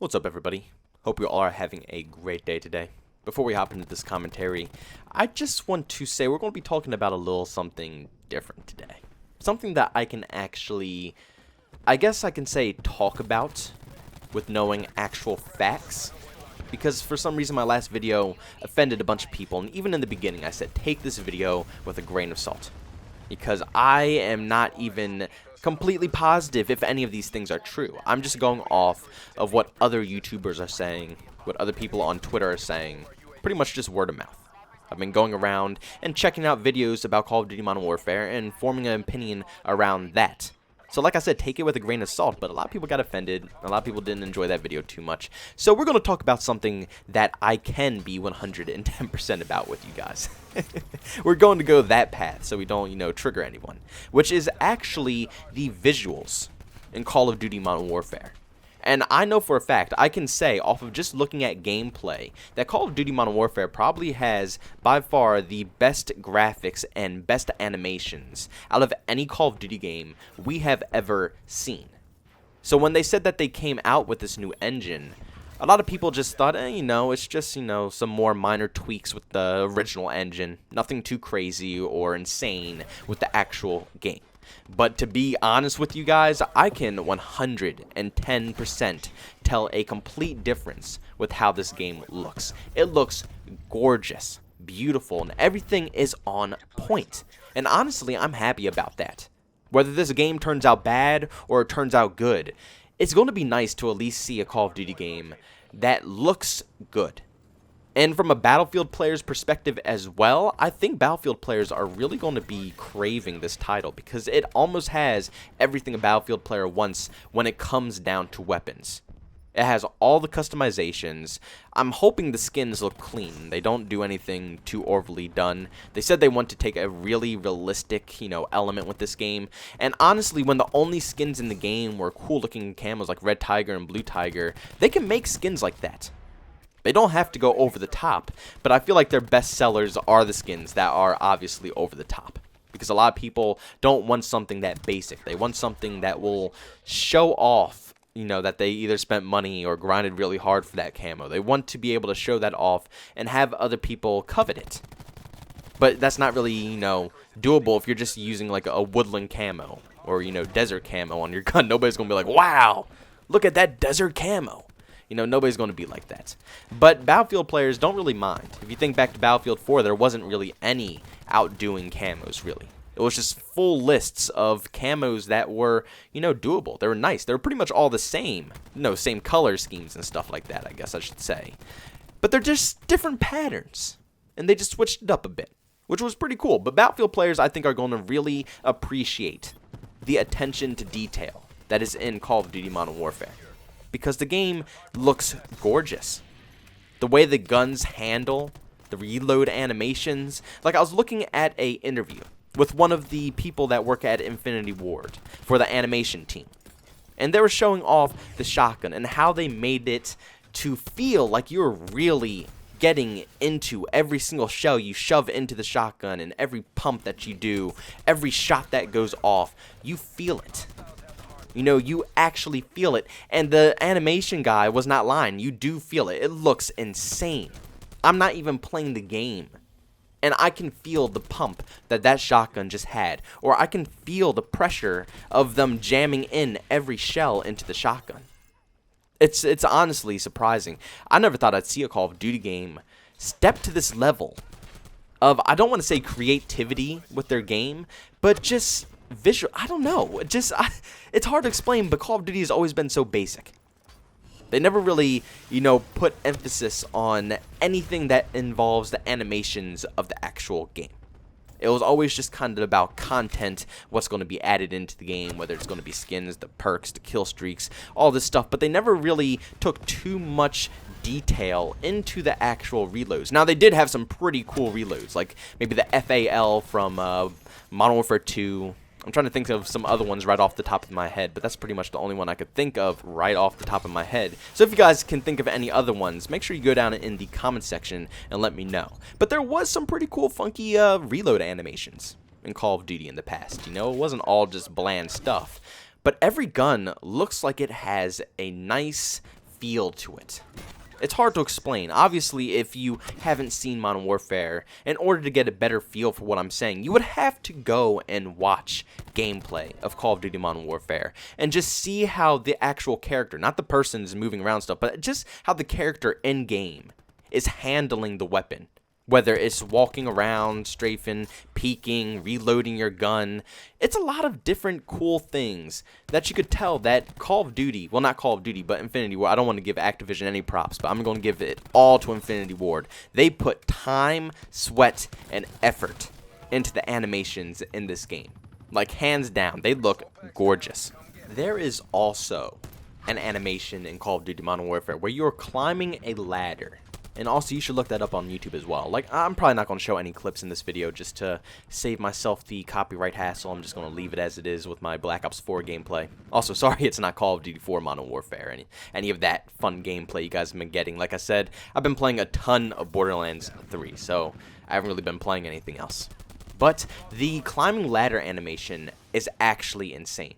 What's up, everybody? Hope you all are having a great day today. Before we hop into this commentary, I just want to say we're going to be talking about a little something different today. Something that I can actually, I guess I can say, talk about with knowing actual facts. Because for some reason my last video offended a bunch of people, and even in the beginning I said take this video with a grain of salt. Because I am not even completely positive if any of these things are true. I'm just going off of what other YouTubers are saying, what other people on Twitter are saying, pretty much just word of mouth. I've been going around and checking out videos about Call of Duty Modern Warfare and forming an opinion around that. So like I said, take it with a grain of salt, but a lot of people got offended. A lot of people didn't enjoy that video too much. So we're going to talk about something that I can be 110% about with you guys. We're going to go that path so we don't, trigger anyone. Which is actually the visuals in Call of Duty Modern Warfare. And I know for a fact, I can say, off of just looking at gameplay, that Call of Duty Modern Warfare probably has, by far, the best graphics and best animations out of any Call of Duty game we have ever seen. So when they said that they came out with this new engine, a lot of people just thought, it's just, some more minor tweaks with the original engine. Nothing too crazy or insane with the actual game. But to be honest with you guys, I can 110% tell a complete difference with how this game looks. It looks gorgeous, beautiful, and everything is on point. And honestly, I'm happy about that. Whether this game turns out bad or it turns out good, it's going to be nice to at least see a Call of Duty game that looks good. And from a Battlefield player's perspective as well, I think Battlefield players are really going to be craving this title because it almost has everything a Battlefield player wants when it comes down to weapons. It has all the customizations. I'm hoping the skins look clean. They don't do anything too overly done. They said they want to take a really realistic, element with this game. And honestly, when the only skins in the game were cool looking camos like Red Tiger and Blue Tiger, they can make skins like that. They don't have to go over the top, but I feel like their best sellers are the skins that are obviously over the top. Because a lot of people don't want something that basic. They want something that will show off, that they either spent money or grinded really hard for that camo. They want to be able to show that off and have other people covet it. But that's not really, doable if you're just using like a woodland camo or, desert camo on your gun. Nobody's going to be like, wow, look at that desert camo. Nobody's going to be like that. But Battlefield players don't really mind. If you think back to Battlefield 4, there wasn't really any outdoing camos, really. It was just full lists of camos that were, doable. They were nice. They were pretty much all the same. Same color schemes and stuff like that, I guess I should say. But they're just different patterns. And they just switched it up a bit, which was pretty cool. But Battlefield players, I think, are going to really appreciate the attention to detail that is in Call of Duty Modern Warfare. Because the game looks gorgeous. The way the guns handle, the reload animations. Like, I was looking at an interview with one of the people that work at Infinity Ward for the animation team. And they were showing off the shotgun and how they made it to feel like you're really getting into every single shell you shove into the shotgun and every pump that you do, every shot that goes off, you feel it. You actually feel it. And the animation guy was not lying. You do feel it. It looks insane. I'm not even playing the game. And I can feel the pump that shotgun just had. Or I can feel the pressure of them jamming in every shell into the shotgun. It's honestly surprising. I never thought I'd see a Call of Duty game step to this level of, I don't want to say creativity with their game, but just visual. I don't know. It's hard to explain, but Call of Duty has always been so basic. They never really, put emphasis on anything that involves the animations of the actual game. It was always just kind of about content, what's going to be added into the game, whether it's going to be skins, the perks, the kill streaks, all this stuff. But they never really took too much detail into the actual reloads. Now, they did have some pretty cool reloads, like maybe the FAL from Modern Warfare 2. I'm trying to think of some other ones right off the top of my head, but that's pretty much the only one I could think of right off the top of my head. So if you guys can think of any other ones, make sure you go down in the comment section and let me know. But there was some pretty cool, funky reload animations in Call of Duty in the past. It wasn't all just bland stuff. But every gun looks like it has a nice feel to it. It's hard to explain. Obviously, if you haven't seen Modern Warfare, in order to get a better feel for what I'm saying, you would have to go and watch gameplay of Call of Duty Modern Warfare and just see how the actual character, not the person's moving around stuff, but just how the character in-game is handling the weapon. Whether it's walking around, strafing, peeking, reloading your gun. It's a lot of different cool things that you could tell that Call of Duty, well, not Call of Duty, but Infinity Ward. I don't want to give Activision any props, but I'm going to give it all to Infinity Ward. They put time, sweat, and effort into the animations in this game. Like, hands down, they look gorgeous. There is also an animation in Call of Duty Modern Warfare where you're climbing a ladder. And also, you should look that up on YouTube as well. Like, I'm probably not going to show any clips in this video just to save myself the copyright hassle. I'm just going to leave it as it is with my Black Ops 4 gameplay. Also, sorry it's not Call of Duty 4 Modern Warfare. Any of that fun gameplay you guys have been getting. Like I said, I've been playing a ton of Borderlands 3, so I haven't really been playing anything else. But the climbing ladder animation is actually insane.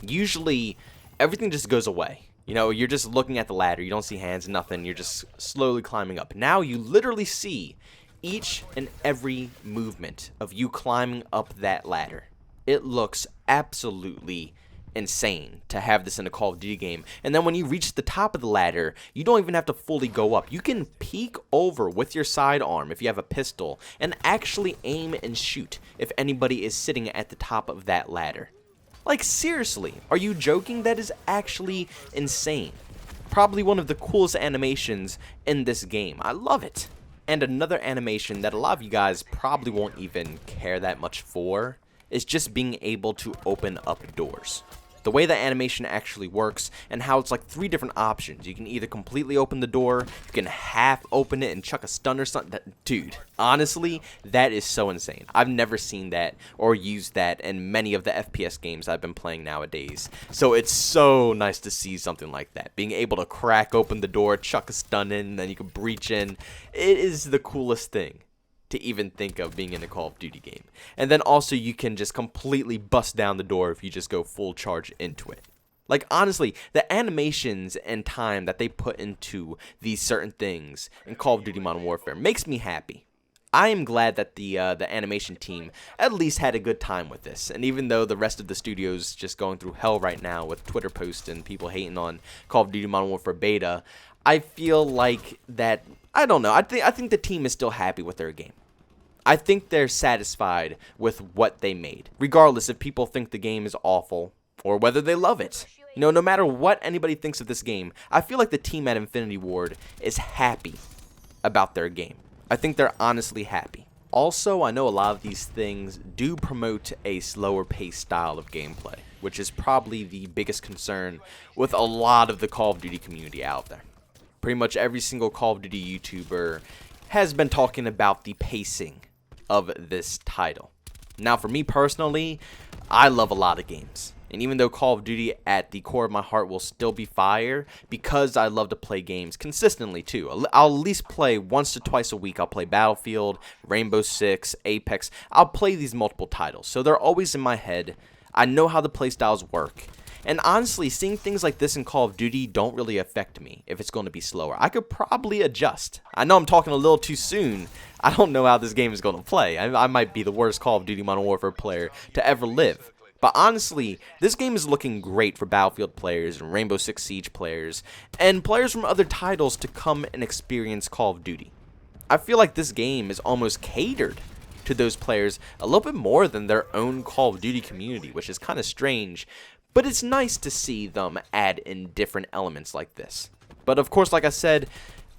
Usually, everything just goes away. You know, you're just looking at the ladder. You don't see hands, nothing. You're just slowly climbing up. Now you literally see each and every movement of you climbing up that ladder. It looks absolutely insane to have this in a Call of Duty game. And then when you reach the top of the ladder, you don't even have to fully go up. You can peek over with your sidearm if you have a pistol and actually aim and shoot if anybody is sitting at the top of that ladder. Like, seriously, are you joking? That is actually insane. Probably one of the coolest animations in this game. I love it. And another animation that a lot of you guys probably won't even care that much for is just being able to open up doors. The way the animation actually works and how it's like 3 different options. You can either completely open the door, you can half open it and chuck a stun or something. Dude, honestly, that is so insane. I've never seen that or used that in many of the FPS games I've been playing nowadays. So it's so nice to see something like that. Being able to crack open the door, chuck a stun in, and then you can breach in. It is the coolest thing to even think of being in a Call of Duty game. And then also you can just completely bust down the door if you just go full charge into it. Like, honestly, the animations and time that they put into these certain things in Call of Duty Modern Warfare makes me happy. I am glad that the animation team at least had a good time with this. And even though the rest of the studio's just going through hell right now with Twitter posts and people hating on Call of Duty Modern Warfare beta, I feel like that, I don't know, I think the team is still happy with their game. I think they're satisfied with what they made, regardless if people think the game is awful or whether they love it. You know, no matter what anybody thinks of this game, I feel like the team at Infinity Ward is happy about their game. I think they're honestly happy. Also, I know a lot of these things do promote a slower paced style of gameplay, which is probably the biggest concern with a lot of the Call of Duty community out there. Pretty much every single Call of Duty YouTuber has been talking about the pacing of this title. Now, for me personally, I love a lot of games. And even though Call of Duty at the core of my heart will still be fire, because I love to play games consistently too. I'll at least play once to twice a week. I'll play Battlefield, Rainbow Six, Apex. I'll play these multiple titles, so they're always in my head. I know how the playstyles work. And honestly, seeing things like this in Call of Duty don't really affect me if it's going to be slower. I could probably adjust. I know I'm talking a little too soon. I don't know how this game is going to play. I might be the worst Call of Duty Modern Warfare player to ever live. But honestly, this game is looking great for Battlefield players and Rainbow Six Siege players and players from other titles to come and experience Call of Duty. I feel like this game is almost catered to those players a little bit more than their own Call of Duty community, which is kind of strange. But it's nice to see them add in different elements like this. But of course, like I said,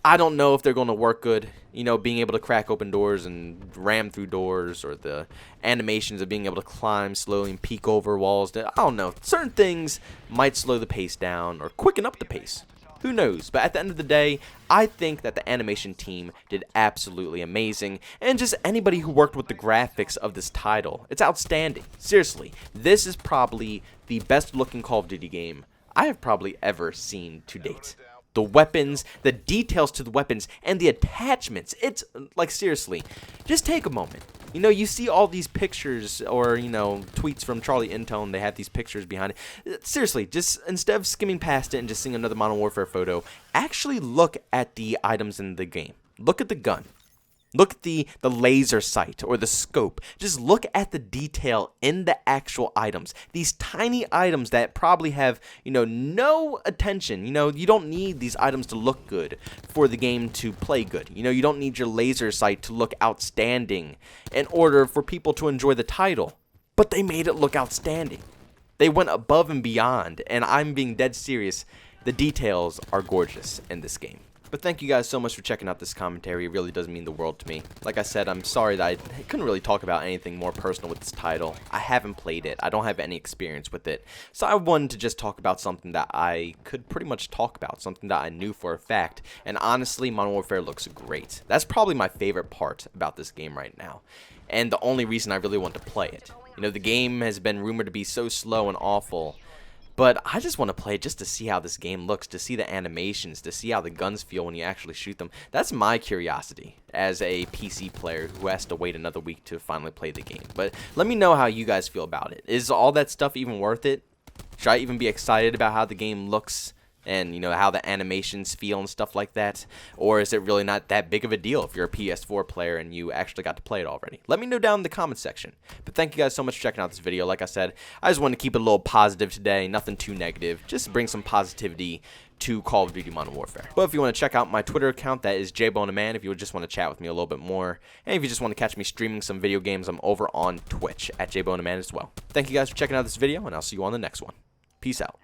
I don't know if they're going to work good. You know, being able to crack open doors and ram through doors, or the animations of being able to climb slowly and peek over walls. I don't know. Certain things might slow the pace down or quicken up the pace. Who knows? But at the end of the day, I think that the animation team did absolutely amazing. And just anybody who worked with the graphics of this title, it's outstanding. Seriously, this is probably the best looking Call of Duty game I have probably ever seen to date. The weapons, the details to the weapons, and the attachments. It's, like, seriously, just take a moment. You know, you see all these pictures or, you know, tweets from Charlie Intone, they have these pictures behind it. Seriously, just instead of skimming past it and just seeing another Modern Warfare photo, actually look at the items in the game. Look at the gun. Look at the laser sight or the scope. Just look at the detail in the actual items. These tiny items that probably have, you know, no attention. You know, you don't need these items to look good for the game to play good. You know, you don't need your laser sight to look outstanding in order for people to enjoy the title. But they made it look outstanding. They went above and beyond, and I'm being dead serious. The details are gorgeous in this game. But thank you guys so much for checking out this commentary. It really does mean the world to me. Like I said, I'm sorry that I couldn't really talk about anything more personal with this title. I haven't played it. I don't have any experience with it. So I wanted to just talk about something that I could pretty much talk about, something that I knew for a fact. And honestly, Modern Warfare looks great. That's probably my favorite part about this game right now. And the only reason I really want to play it. You know, the game has been rumored to be so slow and awful. But I just want to play it just to see how this game looks, to see the animations, to see how the guns feel when you actually shoot them. That's my curiosity as a PC player who has to wait another week to finally play the game. But let me know how you guys feel about it. Is all that stuff even worth it? Should I even be excited about how the game looks and, you know, how the animations feel and stuff like that? Or is it really not that big of a deal if you're a PS4 player and you actually got to play it already? Let me know down in the comment section. But thank you guys so much for checking out this video. Like I said, I just wanted to keep it a little positive today, nothing too negative, just bring some positivity to Call of Duty Modern Warfare. But if you want to check out my Twitter account, that is JbowenDaMan, if you just want to chat with me a little bit more. And if you just want to catch me streaming some video games, I'm over on Twitch at JbowenDaMan as well. Thank you guys for checking out this video, and I'll see you on the next one. Peace out.